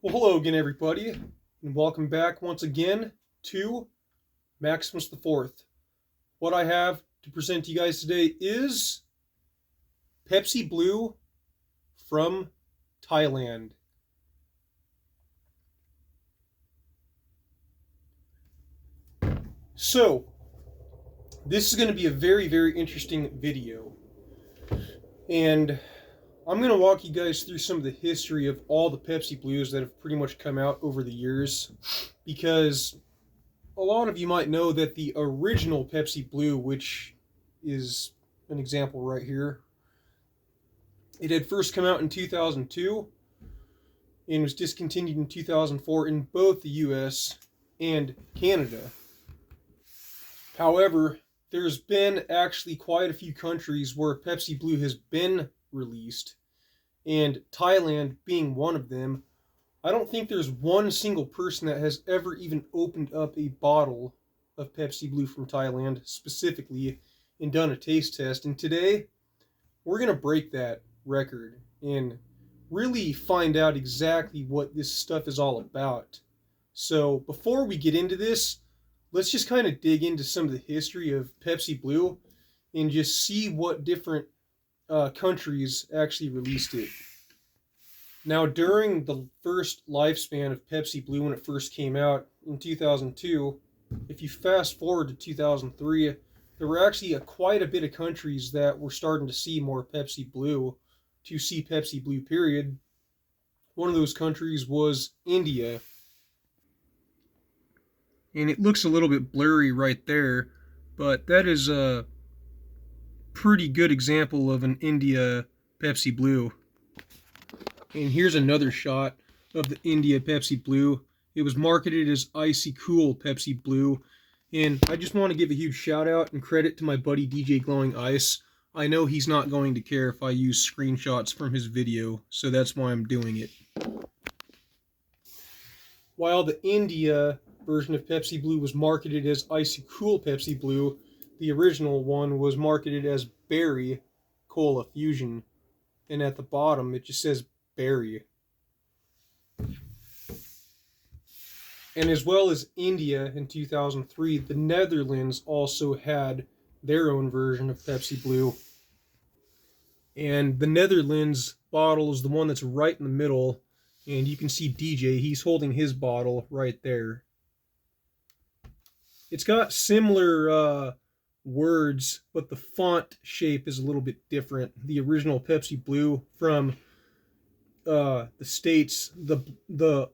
Well, hello again, everybody, and welcome back once again to Maximus the Fourth. What I have to present to you guys today is Pepsi Blue from Thailand. So, this is going to be a very, very interesting video, and I'm going to walk you guys through some of the history of all the Pepsi Blues that have pretty much come out over the years, because a lot of you might know that the original Pepsi Blue, which is an example right here, it had first come out in 2002 and was discontinued in 2004 in both the US and Canada. However, there's been actually quite a few countries where Pepsi Blue has been released, and Thailand being one of them. I don't think there's one single person that has ever even opened up a bottle of Pepsi Blue from Thailand specifically and done a taste test. And today, we're going to break that record and really find out exactly what this stuff is all about. So before we get into this, let's just kind of dig into some of the history of Pepsi Blue and just see what different countries actually released it. Now, during the first lifespan of Pepsi Blue when it first came out in 2002, if you fast forward to 2003, there were actually quite a bit of countries that were starting to see more Pepsi Blue, to see Pepsi Blue, period. One of those countries was India. And it looks a little bit blurry right there, but that is a pretty good example of an India Pepsi Blue. And here's another shot of the India Pepsi Blue. It was marketed as Icy Cool Pepsi Blue. And I just want to give a huge shout out and credit to my buddy DJ Glowing Ice. I know he's not going to care if I use screenshots from his video, so that's why I'm doing it. While the India version of Pepsi Blue was marketed as Icy Cool Pepsi Blue, the original one was marketed as Berry Cola Fusion. And at the bottom, it just says Berry. And as well as India in 2003, the Netherlands also had their own version of Pepsi Blue. And the Netherlands bottle is the one that's right in the middle. And you can see DJ, he's holding his bottle right there. It's got similar words, but the font shape is a little bit different. The original Pepsi Blue from the States, the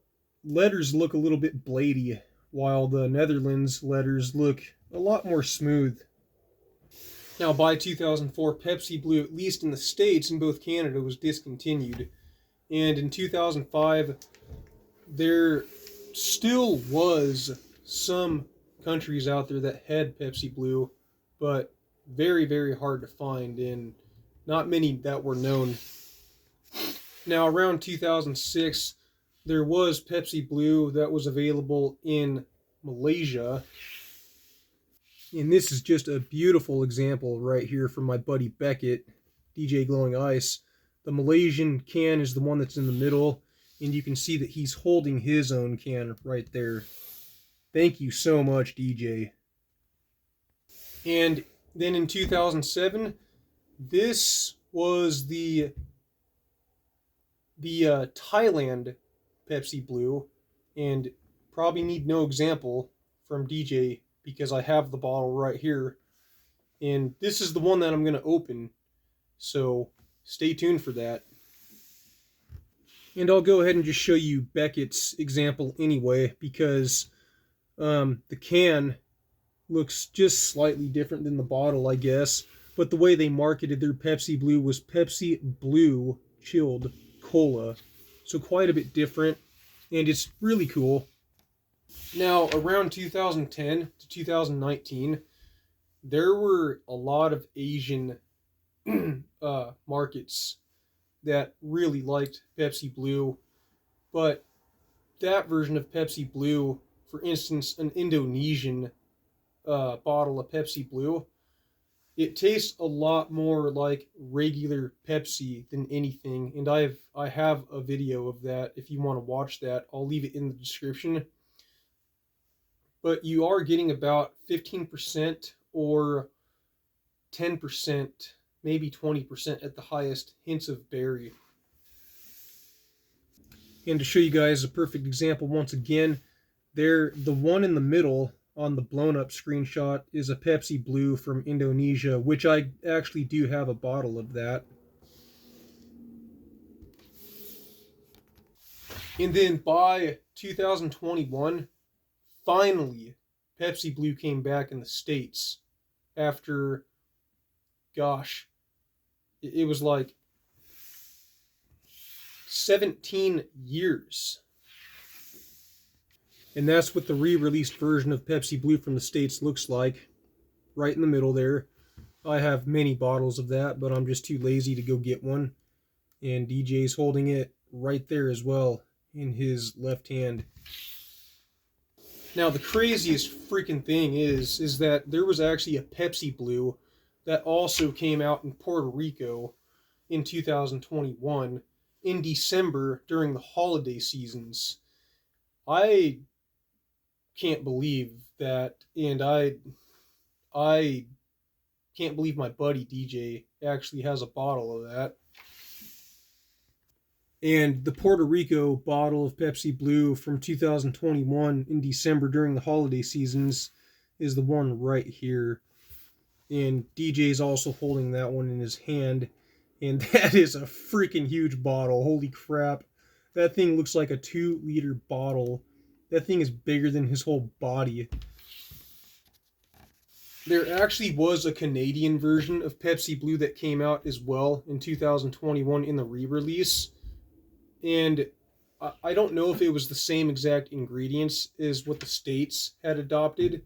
letters look a little bit bladey, while the Netherlands letters look a lot more smooth. Now, by 2004, Pepsi Blue, at least in the States and both Canada, was discontinued. And in 2005, there still was some countries out there that had Pepsi Blue, but very, very hard to find, and not many that were known. Now, around 2006, there was Pepsi Blue that was available in Malaysia. And this is just a beautiful example right here from my buddy Beckett, DJ Glowing Ice. The Malaysian can is the one that's in the middle, and you can see that he's holding his own can right there. Thank you so much, DJ. And then in 2007, this was the Thailand Pepsi Blue, and probably need no example from DJ because I have the bottle right here. And this is the one that I'm going to open, so stay tuned for that. And I'll go ahead and just show you Beckett's example anyway, because the can looks just slightly different than the bottle, I guess. But the way they marketed their Pepsi Blue was Pepsi Blue Chilled Cola. So quite a bit different, and it's really cool. Now, around 2010 to 2019, there were a lot of Asian markets that really liked Pepsi Blue, but that version of Pepsi Blue, for instance, an Indonesian bottle of Pepsi Blue, It tastes a lot more like regular Pepsi than anything, and I have a video of that. If you want to watch that, I'll leave it in the description. But you are getting about 15% or 10%, maybe 20% at the highest hints of berry. And to show you guys a perfect example once again, the one in the middle on the blown up screenshot is a Pepsi Blue from Indonesia, which I actually do have a bottle of that. And then by 2021, finally, Pepsi Blue came back in the States after, gosh, it was like 17 years. And that's what the re-released version of Pepsi Blue from the States looks like. Right in the middle there. I have many bottles of that, but I'm just too lazy to go get one. And DJ's holding it right there as well in his left hand. Now the craziest freaking thing is that there was actually a Pepsi Blue that also came out in Puerto Rico in 2021 in December during the holiday seasons. I can't believe that, and I can't believe my buddy DJ actually has a bottle of that. And the Puerto Rico bottle of Pepsi Blue from 2021 in December during the holiday seasons is the one right here. And DJ's also holding that one in his hand. And that is a freaking huge bottle. Holy crap. That thing looks like a 2-liter bottle. That thing is bigger than his whole body. There actually was a Canadian version of Pepsi Blue that came out as well in 2021 in the re-release. And I don't know if it was the same exact ingredients as what the States had adopted,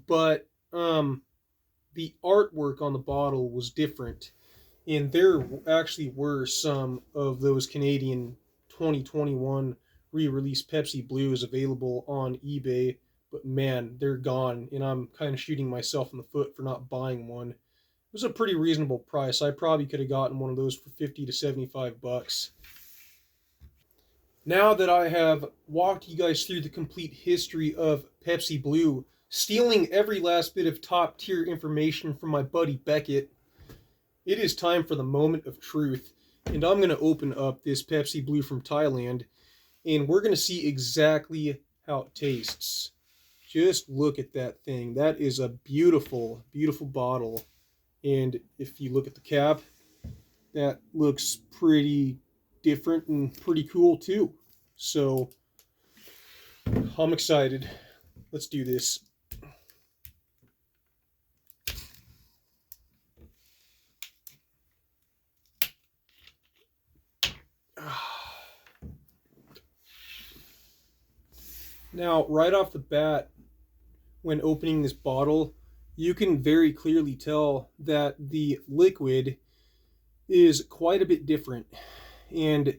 but the artwork on the bottle was different. And there actually were some of those Canadian 2021 re-release Pepsi Blues available on eBay, but man, they're gone, and I'm kind of shooting myself in the foot for not buying one. It was a pretty reasonable price. I probably could have gotten one of those for 50 to 75 bucks. Now that I have walked you guys through the complete history of Pepsi Blue, stealing every last bit of top tier information from my buddy Beckett, it is time for the moment of truth. And I'm going to open up this Pepsi Blue from Thailand, and we're going to see exactly how it tastes. Just look at that thing. That is a beautiful, beautiful bottle. And if you look at the cap, that looks pretty different and pretty cool too. So I'm excited. Let's do this. Now, right off the bat, when opening this bottle, you can very clearly tell that the liquid is quite a bit different. And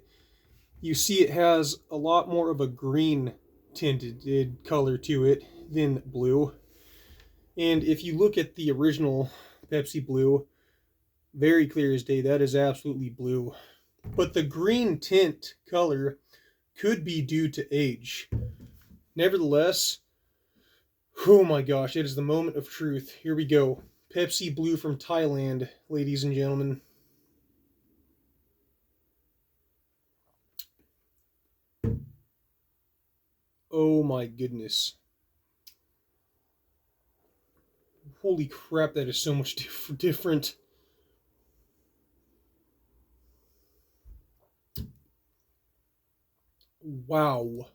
you see it has a lot more of a green tinted color to it than blue. And if you look at the original Pepsi Blue, very clear as day, that is absolutely blue. But the green tint color could be due to age. Nevertheless, oh my gosh, it is the moment of truth. Here we go. Pepsi Blue from Thailand, ladies and gentlemen. Oh my goodness. Holy crap, that is so much different. Wow.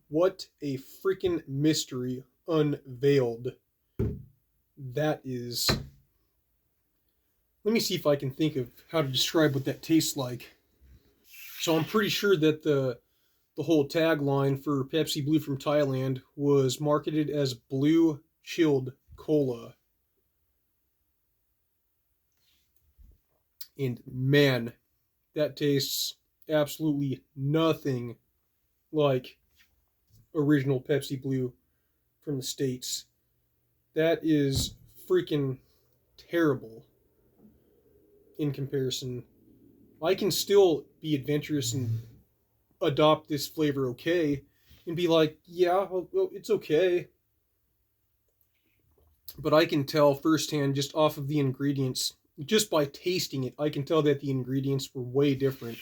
What a freaking mystery unveiled. That is. Let me see if I can think of how to describe what that tastes like. So I'm pretty sure that the whole tagline for Pepsi Blue from Thailand was marketed as Blue Chilled Cola. And man, that tastes absolutely nothing like original Pepsi Blue from the States. That is freaking terrible in comparison. I can still be adventurous and adopt this flavor okay and be like, yeah, well, it's okay. But I can tell firsthand just off of the ingredients, just by tasting it, I can tell that the ingredients were way different.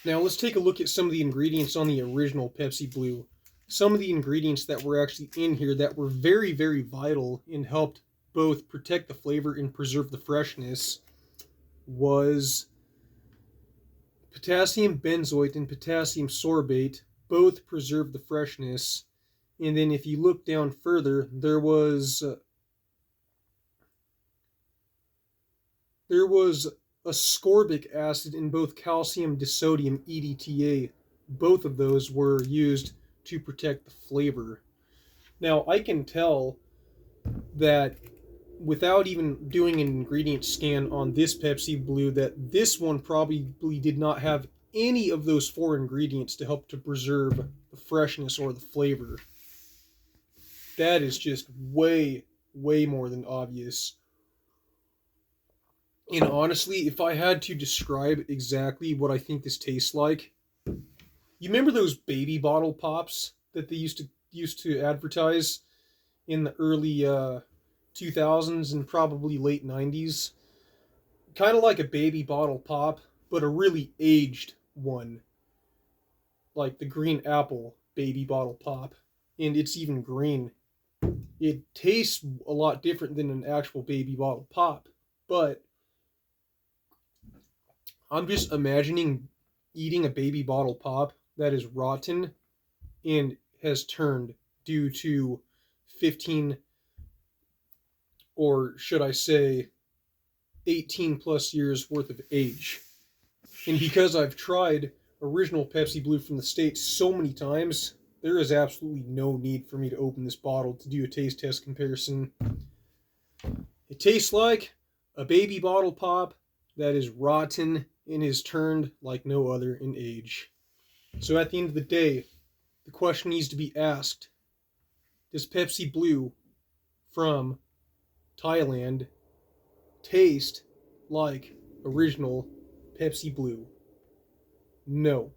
Now let's take a look at some of the ingredients on the original Pepsi Blue. Some of the ingredients that were actually in here that were very, very vital and helped both protect the flavor and preserve the freshness was potassium benzoate and potassium sorbate. Both preserve the freshness. And then if you look down further, there was ascorbic acid in both calcium disodium EDTA. Both of those were used to protect the flavor. Now I can tell that without even doing an ingredient scan on this Pepsi Blue that this one probably did not have any of those 4 ingredients to help to preserve the freshness or the flavor. That is just way, way more than obvious. And honestly, if I had to describe exactly what I think this tastes like, you remember those baby bottle pops that they used to advertise in the early 2000s and probably late 90s? Kind of like a baby bottle pop, but a really aged one. Like the green apple baby bottle pop. And it's even green. It tastes a lot different than an actual baby bottle pop. But I'm just imagining eating a baby bottle pop that is rotten and has turned due to 15, or should I say 18 plus years worth of age. And because I've tried original Pepsi Blue from the States so many times, there is absolutely no need for me to open this bottle to do a taste test comparison. It tastes like a baby bottle pop that is rotten and is turned like no other in age. So at the end of the day, the question needs to be asked: does Pepsi Blue from Thailand taste like original Pepsi Blue? No.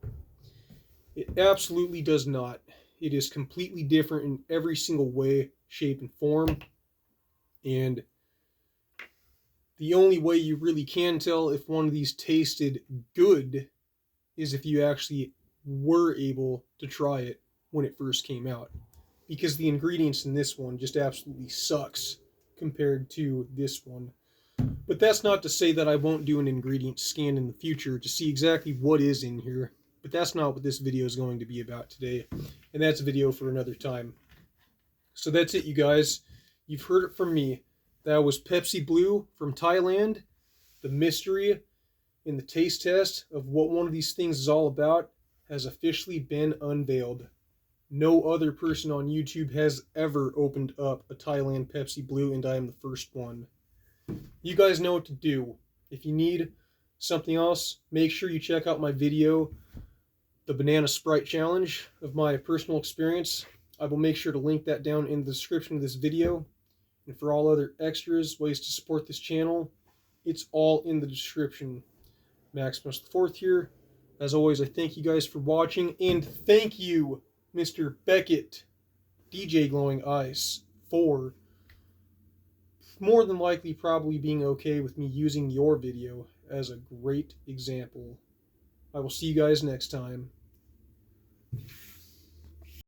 It absolutely does not. It is completely different in every single way, shape, and form. And the only way you really can tell if one of these tasted good is if you actually were able to try it when it first came out. Because the ingredients in this one just absolutely sucks compared to this one. But that's not to say that I won't do an ingredient scan in the future to see exactly what is in here. But that's not what this video is going to be about today. And that's a video for another time. So that's it, you guys. You've heard it from me. That was Pepsi Blue from Thailand. The mystery in the taste test of what one of these things is all about has officially been unveiled. No other person on YouTube has ever opened up a Thailand Pepsi Blue, and I am the first one. You guys know what to do. If you need something else, make sure you check out my video, the Banana Sprite Challenge, of my personal experience. I will make sure to link that down in the description of this video. And for all other extras, ways to support this channel, it's all in the description. Maximus IV here. As always, I thank you guys for watching, and thank you, Mr. Beckett, DJ Glowing Ice, for more than likely probably being okay with me using your video as a great example. I will see you guys next time.